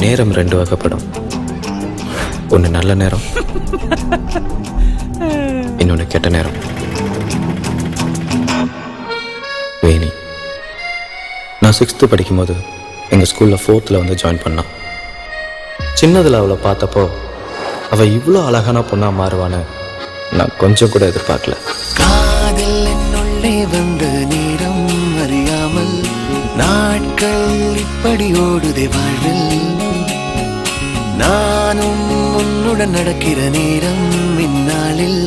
நேரம் ரெண்டு வகைப்படும். ஒன்று நல்ல நேரம், இன்னொன்று கெட்ட நேரம். வேணி நான் 6th படிக்கும்போது எங்கள் ஸ்கூலில் 4th வந்து ஜாயின் பண்ணான். சின்னதில் அவளை பார்த்தப்போ அவள் இவ்வளோ அழகான பொண்ணாக மாறுவான்னு நான் கொஞ்சம் கூட எதிர்பார்க்கல. காதல் என்னுள்ளே வந்த நேரம் அறியாமல் நாட்கள் இப்படி ஓடுதே வாழ்வில். நானும் உன்னுடன் நடக்கிற நேரம் இந்நாளில்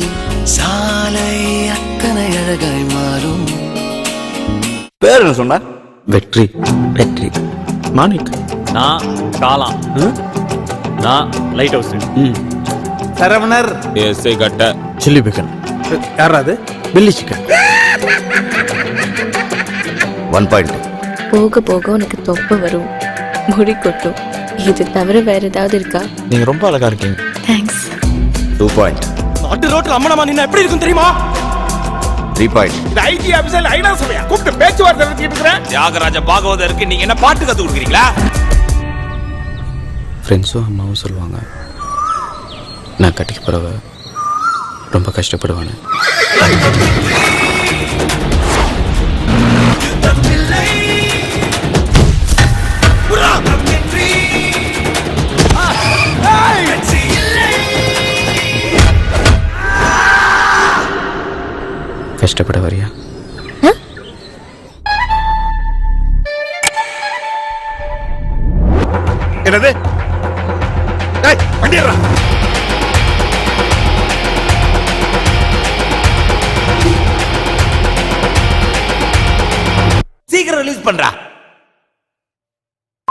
சாலை அத்தனை அழகாய் மாறும். பேர் என்ன சொன்ன? வெற்றி. வெற்றி மாணிக். நான் காலா. நான் லைட் ஹவுஸ். சரவணர். எஸ்ஐ கட்ட. சில்லி பிக்கன். யாராவது? பில்லி சிக்கன். 1 பாயிண்ட். போக போக உனக்கு தொப்பை வரும், முடி கொட்டும். இது தவிர வேற ஏதாவது இருக்கா? நீங்க ரொம்ப அழகா இருக்கீங்க. தேங்க்ஸ். 2 பாயிண்ட். நாட்டு ரோட்ல அம்மனமா நின்னா எப்படி இருக்கும் தெரியுமா? 3 பாயிண்ட். இந்த ஐடி ஆபீஸ்ல ஐநா சபையா கூப்பிட்டு பேச்சுவார்த்தை நடத்திட்டு இருக்கறேன். தியாகராஜ பாகவதருக்கு நீங்க என்ன பாட்டு கத்து கொடுக்குறீங்களா? ஃப்ரெண்ட்ஸும் அம்மாவும் சொல்லுவாங்க நான் கட்டிக்க போறவ ரொம்ப கஷ்டப்படுவானு. கஷ்டப்பட வரியா? என்னது? டேய் வண்டியறா. சீக்கிரம் ரிலீஸ் பண்றா.